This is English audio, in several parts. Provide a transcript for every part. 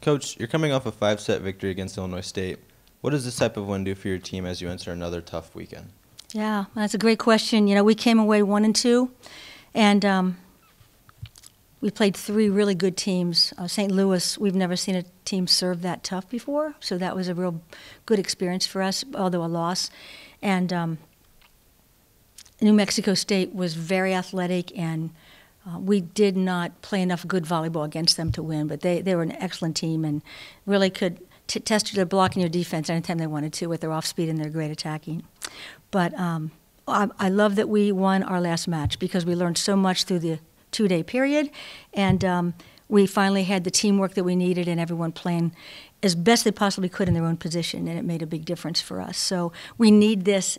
Coach, you're coming off a 5-set victory against Illinois State. What does this type of win do for your team as you enter another tough weekend? Yeah, that's a great question. You know, we came away 1-2, and we played 3 really good teams. St. Louis, we've never seen a team serve that tough before, so that was a real good experience for us, although a loss. And New Mexico State was very athletic, and we did not play enough good volleyball against them to win, but they were an excellent team and really could test their blocking your defense anytime they wanted to with their off-speed and their great attacking. But I love that we won our last match because we learned so much through the 2-day period, and we finally had the teamwork that we needed and everyone playing as best they possibly could in their own position, and it made a big difference for us. So we need this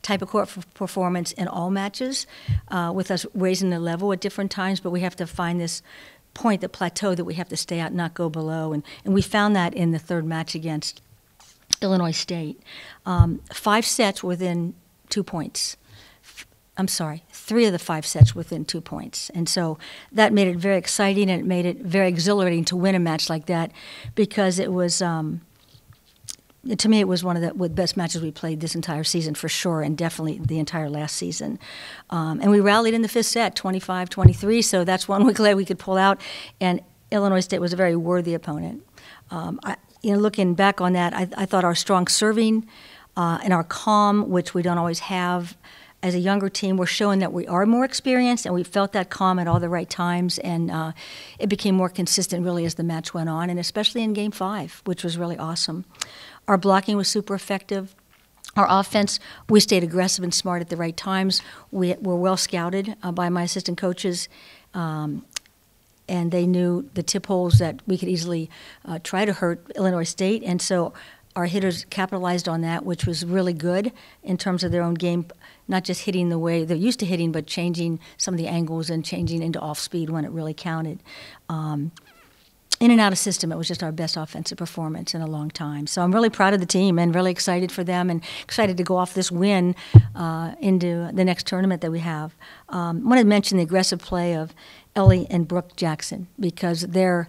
type of court performance in all matches, with us raising the level at different times, but we have to find this point, the plateau that we have to stay at, not go below, and we found that in the third match against Illinois State. 5 sets within 2 points. I'm sorry, 3 of the 5 sets within 2 points. And so that made it very exciting, and it made it very exhilarating to win a match like that because it was, to me, it was one of the best matches we played this entire season for sure, and definitely the entire last season. And we rallied in the 5th set, 25-23, so that's one we're glad we could pull out. And Illinois State was a very worthy opponent. Looking back on that, I thought our strong serving and our calm, which we don't always have, as a younger team, we're showing that we are more experienced, and we felt that calm at all the right times, and it became more consistent really as the match went on, and especially in Game 5, which was really awesome. Our blocking was super effective. Our offense, we stayed aggressive and smart at the right times. We were well scouted by my assistant coaches, and they knew the tip holes that we could easily try to hurt Illinois State, and so our hitters capitalized on that, which was really good in terms of their own game, not just hitting the way they're used to hitting, but changing some of the angles and changing into off-speed when it really counted. In and out of system, it was just our best offensive performance in a long time. So I'm really proud of the team and really excited for them and excited to go off this win into the next tournament that we have. I want to mention the aggressive play of Ellie and Brooke Jackson because their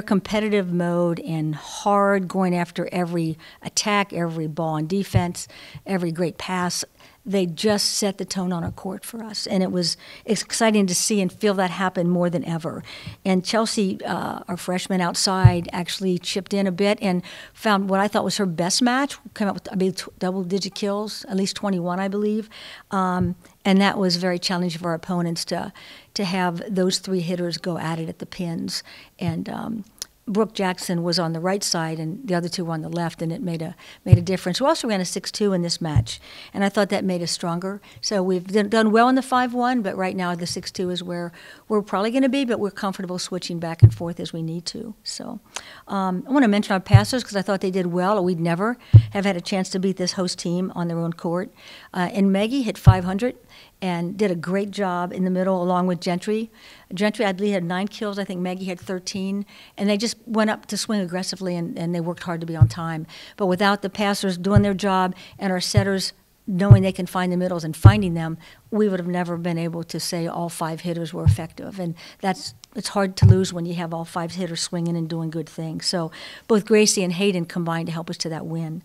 competitive mode and hard going after every attack, every ball on defense, every great pass, they just set the tone on our court for us. And it's exciting to see and feel that happen more than ever. And Chelsea, our freshman outside, actually chipped in a bit and found what I thought was her best match, came up with double-digit kills, at least 21, I believe. And that was very challenging for our opponents to have those 3 hitters go at it at the pins. And Brooke Jackson was on the right side, and the other 2 were on the left, and it made a difference. We also ran a 6-2 in this match, and I thought that made us stronger. So we've done well in the 5-1, but right now the 6-2 is where we're probably going to be, but we're comfortable switching back and forth as we need to. So I want to mention our passers because I thought they did well. We'd never have had a chance to beat this host team on their own court. And Maggie hit 500. And did a great job in the middle along with Gentry. Gentry, I believe, had 9 kills. I think Maggie had 13. And they just went up to swing aggressively, and they worked hard to be on time. But without the passers doing their job and our setters knowing they can find the middles and finding them, we would have never been able to say all 5 hitters were effective. And it's hard to lose when you have all 5 hitters swinging and doing good things. So both Gracie and Hayden combined to help us to that win.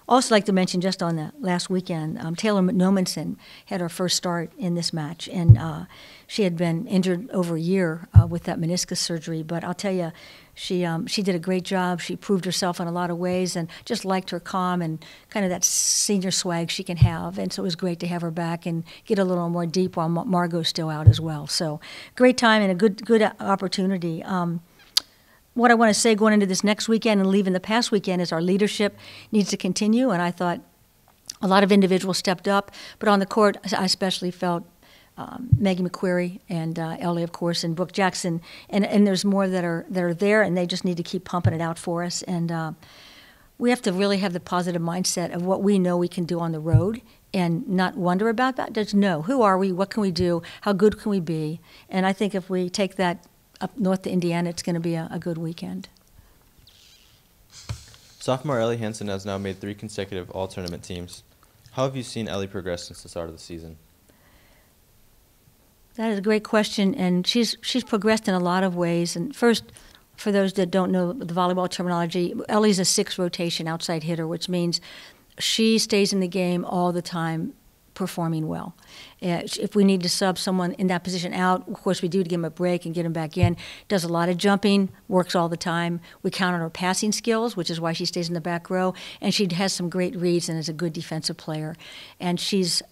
Also like to mention just on the last weekend, Taylor Nomanson had her first start in this match, and she had been injured over a year with that meniscus surgery. But I'll tell you, she did a great job. She proved herself in a lot of ways, and just liked her calm and kind of that senior swag she can have. And so it was great to have her back and get a little more deep while Margot's still out as well. So great time and a good opportunity. What I want to say going into this next weekend and leaving the past weekend is our leadership needs to continue, and I thought a lot of individuals stepped up, but on the court I especially felt Maggie McQuarrie and Ellie, of course, and Brooke Jackson, and there's more that are there, and they just need to keep pumping it out for us. And we have to really have the positive mindset of what we know we can do on the road and not wonder about that. Just know, who are we, what can we do, how good can we be? And I think if we take that up north to Indiana, it's going to be a good weekend. Sophomore Ellie Hansen has now made 3 consecutive all-tournament teams. How have you seen Ellie progress since the start of the season? That is a great question, and she's progressed in a lot of ways. And first, for those that don't know the volleyball terminology, Ellie's a 6 rotation outside hitter, which means she stays in the game all the time, performing well. If we need to sub someone in that position out, of course we do, to give them a break and get them back in. Does a lot of jumping, works all the time. We count on her passing skills, which is why she stays in the back row, and she has some great reads and is a good defensive player. And she's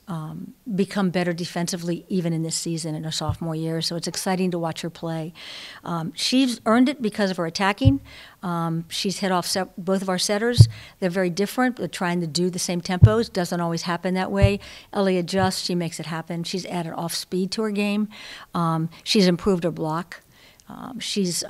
become better defensively even in this season in her sophomore year, so it's exciting to watch her play. She's earned it because of her attacking. She's hit off both of our setters. They're very different, but trying to do the same tempos. Doesn't always happen that way. Ellie adjusts, she makes it happen. She's added off speed to her game. She's improved her block. She's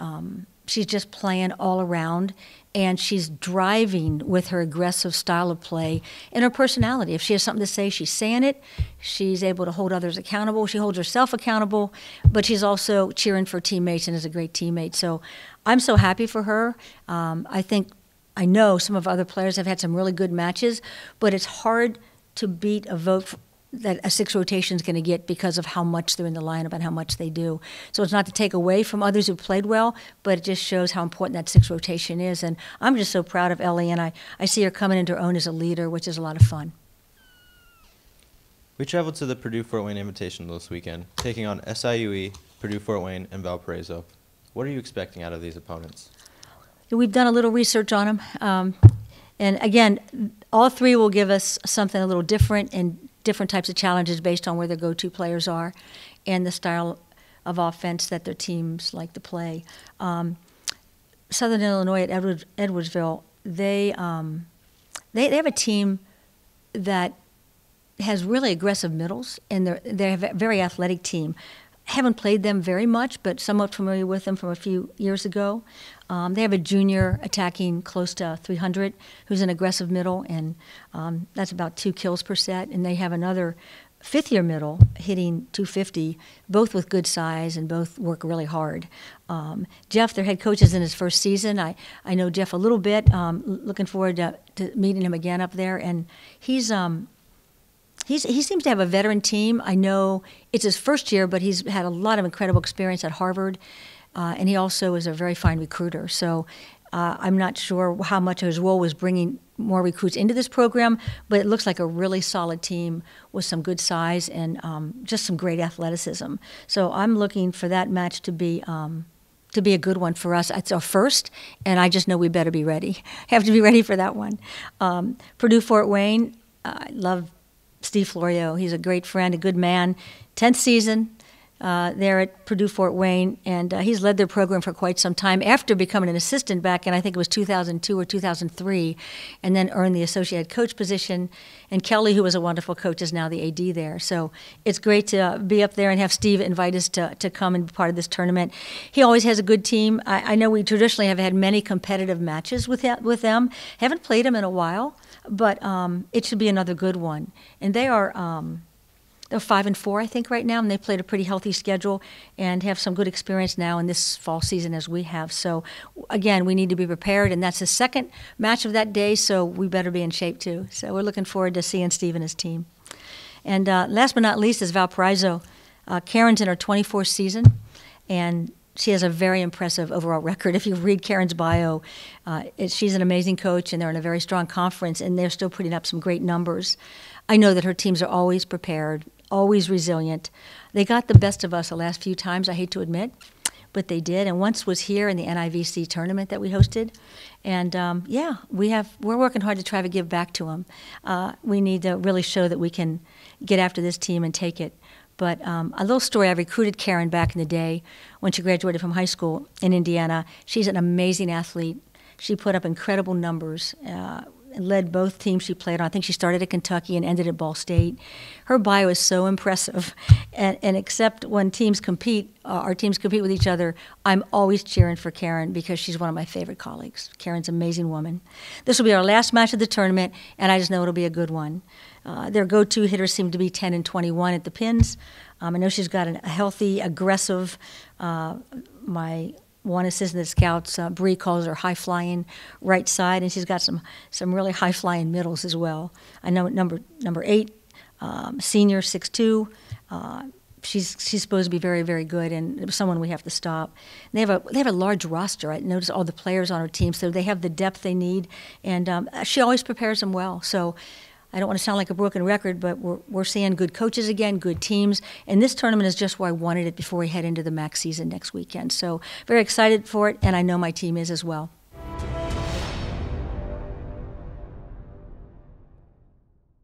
just playing all around, and she's driving with her aggressive style of play and her personality. If she has something to say, she's saying it. She's able to hold others accountable. She holds herself accountable, but she's also cheering for teammates and is a great teammate. So I'm so happy for her. I know some of other players have had some really good matches, but it's hard to beat a vote that a 6 rotation is going to get because of how much they're in the lineup and how much they do. So it's not to take away from others who played well, but it just shows how important that 6 rotation is. And I'm just so proud of Ellie, and I see her coming into her own as a leader, which is a lot of fun. We traveled to the Purdue-Fort Wayne Invitational this weekend, taking on SIUE, Purdue-Fort Wayne, and Valparaiso. What are you expecting out of these opponents? We've done a little research on them. And again, all 3 will give us something a little different and different types of challenges based on where their go-to players are and the style of offense that their teams like to play. Southern Illinois at Edwardsville, they have a team that has really aggressive middles, and they have a very athletic team. Haven't played them very much, but somewhat familiar with them from a few years ago. They have a junior attacking close to 300 who's an aggressive middle, and that's about 2 kills per set. And they have another 5th-year middle hitting 250, both with good size and both work really hard. Jeff, their head coach, is in his first season. I know Jeff a little bit. Looking forward to meeting him again up there. And he seems to have a veteran team. I know it's his first year, but he's had a lot of incredible experience at Harvard, and he also is a very fine recruiter. So I'm not sure how much of his role was bringing more recruits into this program, but it looks like a really solid team with some good size and just some great athleticism. So I'm looking for that match to be a good one for us. It's our first, and I just know we better be ready. Have to be ready for that one. Purdue-Fort Wayne, I love Steve Florio. He's a great friend, a good man. 10th season there at Purdue-Fort Wayne, and he's led their program for quite some time after becoming an assistant back in, I think it was 2002 or 2003, and then earned the associate coach position. And Kelly, who was a wonderful coach, is now the AD there. So it's great to be up there and have Steve invite us to come and be part of this tournament. He always has a good team. I know we traditionally have had many competitive matches with them. Haven't played them in a while, but it should be another good one. And they are they're 5-4, I think, right now, and they played a pretty healthy schedule and have some good experience now in this fall season as we have. So, again, we need to be prepared, and that's the second match of that day, so we better be in shape too. So we're looking forward to seeing Steve and his team. And last but not least is Valparaiso. Karen's in her 24th season, and she has a very impressive overall record. If you read Karen's bio, she's an amazing coach, and they're in a very strong conference, and they're still putting up some great numbers. I know that her teams are always prepared, always resilient. They got the best of us the last few times, I hate to admit, but they did. And once was here in the NIVC tournament that we hosted. And we're working hard to try to give back to them. We need to really show that we can get after this team and take it. But a little story, I recruited Karen back in the day when she graduated from high school in Indiana. She's an amazing athlete. She put up incredible numbers, led both teams she played on. I think she started at Kentucky and ended at Ball State. Her bio is so impressive. And except when teams compete, our teams compete with each other, I'm always cheering for Karen because she's one of my favorite colleagues. Karen's an amazing woman. This will be our last match of the tournament, and I just know it'll be a good one. Their go-to hitters seem to be 10 and 21 at the pins. I know she's got a healthy, aggressive, my one assistant that scouts, Bree, calls her high-flying right side, and she's got some really high-flying middles as well. I know number 8, senior, 6'2", she's supposed to be very, very good, and someone we have to stop. They have a large roster. I notice all the players on her team, so they have the depth they need, and she always prepares them well. So I don't want to sound like a broken record, but we're seeing good coaches again, good teams, and this tournament is just where I wanted it before we head into the MAC season next weekend. So very excited for it, and I know my team is as well.